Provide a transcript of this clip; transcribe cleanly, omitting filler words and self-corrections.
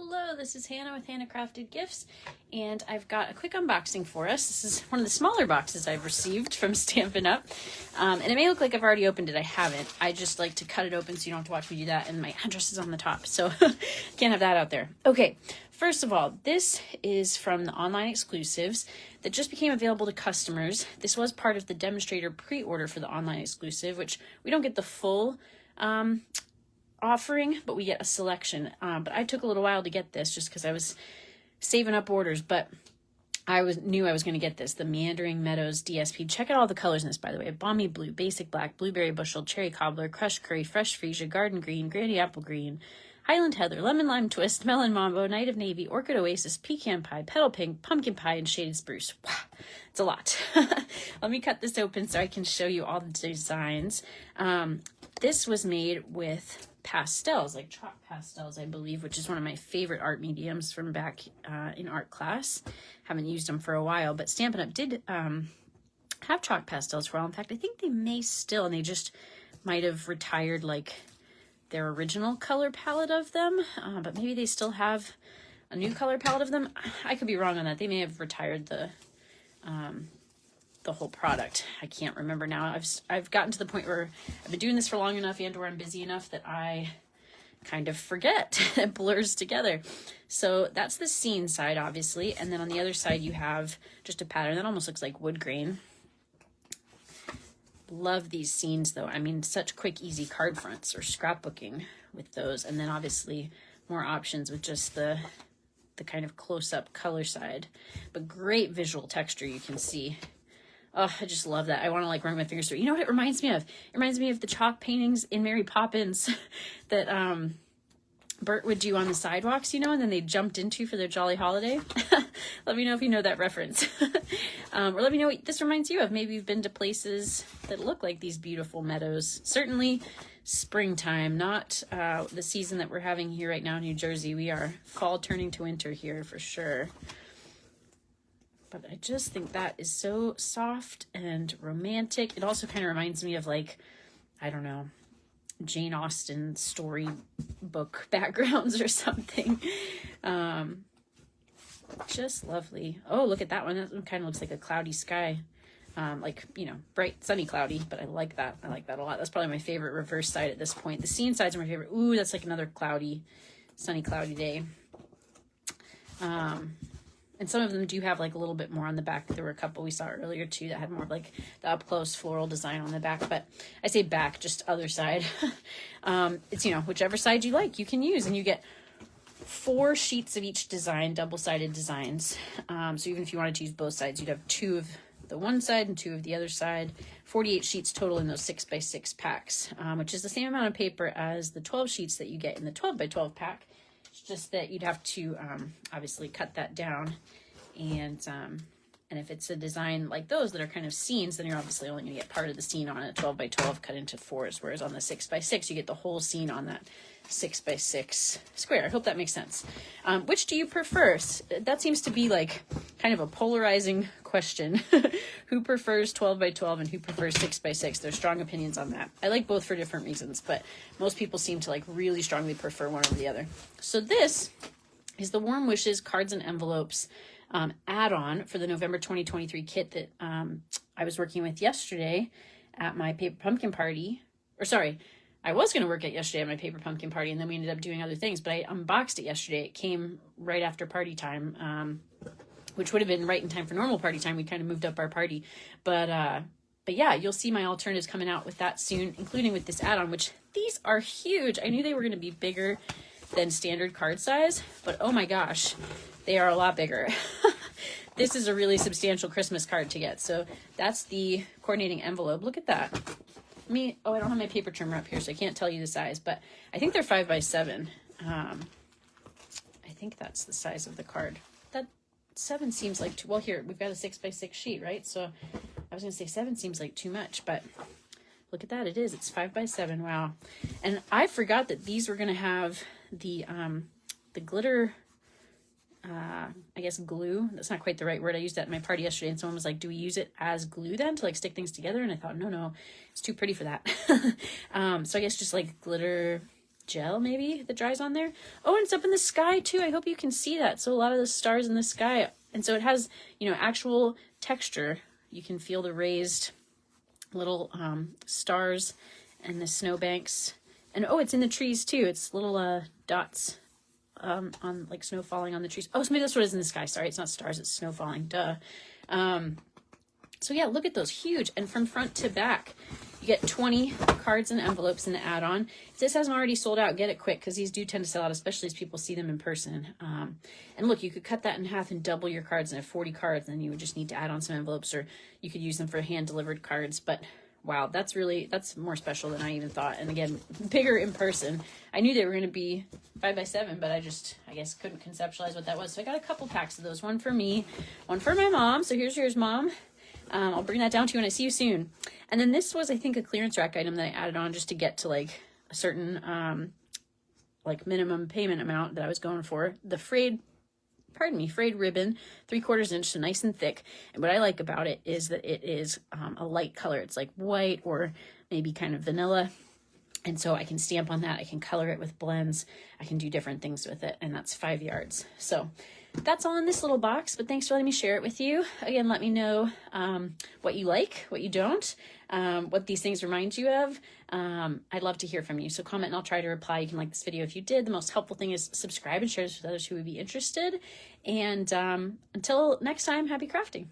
Hello, this is Hannah with Hannah Crafted Gifts, and I've got a quick unboxing for us. This is one of the smaller boxes I've received from Stampin' Up, and it may look like I've already opened it. I haven't. I just like to cut it open so you don't have to watch me do that, and my address is on the top, so can't have that out there. Okay, first of all, this is from the online exclusives that just became available to customers. This was part of the Demonstrator pre-order for the online exclusive, which we don't get the full offering, but we get a selection. But I took a little while to get this just because I was saving up orders, but knew I was going to get this, the Meandering Meadows DSP. Check out all the colors in this, by the way. Balmy blue, basic black, blueberry bushel, cherry cobbler, crushed curry, fresh freesia, garden green, granny apple green, Highland heather, lemon lime twist, melon mambo, night of navy, orchid oasis, pecan pie, petal pink, pumpkin pie, and shaded spruce. Wow, it's a lot. Let me cut this open so I can show you all the designs. This was made with pastels, like chalk pastels, I believe, which is one of my favorite art mediums from back in art class. Haven't used them for a while, but Stampin' Up! Did have chalk pastels for a while. In fact, I think they may still, and they just might have retired like their original color palette of them, but maybe they still have a new color palette of them. I could be wrong on that. They may have retired the whole product. I can't remember now. I've gotten to the point where I've been doing this for long enough and where I'm busy enough that I kind of forget. It blurs together. So that's the scene side, obviously, and then on the other side you have just a pattern that almost looks like wood grain. Love these scenes though. I mean, such quick, easy card fronts or scrapbooking with those, and then obviously more options with just the kind of close-up color side, but great visual texture. You can see. Oh, I just love that. I want to like run my fingers through. You know what it reminds me of? It reminds me of the chalk paintings in Mary Poppins that Bert would do on the sidewalks, you know, and then they jumped into for their Jolly Holiday. Let me know if you know that reference. Or let me know what this reminds you of. Maybe you've been to places that look like these beautiful meadows. Certainly springtime, not the season that we're having here right now in New Jersey. We are fall turning to winter here for sure. But I just think that is so soft and romantic. It also kind of reminds me of, like, I don't know, Jane Austen storybook backgrounds or something. Just lovely. Oh, look at that one. That one kind of looks like a cloudy sky. Like, you know, bright, sunny, cloudy, but I like that. I like that a lot. That's probably my favorite reverse side at this point. The scene sides are my favorite. Ooh, that's like another cloudy, sunny, cloudy day. And some of them do have like a little bit more on the back. There were a couple we saw earlier too that had more of like the up close floral design on the back, but I say back, just other side. It's, you know, whichever side you like, you can use, and you get 4 sheets of each design, double-sided designs. So even if you wanted to use both sides, you'd have 2 of the one side and 2 of the other side. 48 sheets total in those 6x6 packs, which is the same amount of paper as the 12 sheets that you get in the 12x12 pack. It's just that you'd have to obviously cut that down, and if it's a design like those that are kind of scenes, then you're obviously only going to get part of the scene on a 12x12 cut into 4s, whereas on the 6x6 you get the whole scene on that 6x6 square. I hope that makes sense. Which do you prefer? That seems to be like kind of a polarizing question. Who prefers 12x12 and who prefers 6x6? There's strong opinions on that. I like both for different reasons, but most people seem to like really strongly prefer one over the other. So this is the Warm Wishes Cards and Envelopes add-on for the November 2023 kit that I was working with yesterday at my paper pumpkin party. Or sorry, I was going to work it yesterday at my paper pumpkin party, and then we ended up doing other things, but I unboxed it yesterday. It came right after party time, which would have been right in time for normal party time. We kind of moved up our party, but yeah, you'll see my alternatives coming out with that soon, including with this add-on, which these are huge. I knew they were going to be bigger than standard card size, but oh my gosh, they are a lot bigger. This is a really substantial Christmas card to get. So that's the coordinating envelope. Look at that. I don't have my paper trimmer up here, so I can't tell you the size, but I think they're 5x7. I think that's the size of the card. That 7 seems like too, well, here, we've got a 6x6 sheet, right? So I was going to say 7 seems like too much, but look at that. It is. It's 5x7. Wow. And I forgot that these were going to have the glitter, I guess glue. That's not quite the right word. I used that at my party yesterday, and someone was like, do we use it as glue then to like stick things together? And I thought, no, it's too pretty for that. So I guess just like glitter gel maybe that dries on there. Oh, and it's up in the sky too. I hope you can see that. So a lot of the stars in the sky, and so it has, you know, actual texture. You can feel the raised little stars and the snowbanks. And oh, it's in the trees too. It's little dots on like snow falling on the trees. Oh, so maybe that's what is in the sky. Sorry, it's not stars, it's snow falling. Duh. So yeah, look at those, huge. And from front to back, you get 20 cards and envelopes in the add-on. If this hasn't already sold out, get it quick, because these do tend to sell out, especially as people see them in person. And look, you could cut that in half and double your cards and have 40 cards, and then you would just need to add on some envelopes, or you could use them for hand-delivered cards. But wow, that's more special than I even thought. And again, bigger in person. I knew they were going to be 5x7, but I guess couldn't conceptualize what that was. So I got a couple packs of those, one for me, one for my mom. So here's yours, Mom. I'll bring that down to you when I see you soon. And then this was, I think, a clearance rack item that I added on just to get to like a certain like minimum payment amount that I was going for. The frayed ribbon, 3/4 inch, so nice and thick. And what I like about it is that it is a light color. It's like white or maybe kind of vanilla. And so I can stamp on that. I can color it with blends. I can do different things with it. And that's 5 yards. So that's all in this little box, but thanks for letting me share it with you. Again, let me know what you like, what you don't, what these things remind you of. I'd love to hear from you. So comment and I'll try to reply. You can like this video if you did. The most helpful thing is subscribe and share this with others who would be interested. And until next time, happy crafting.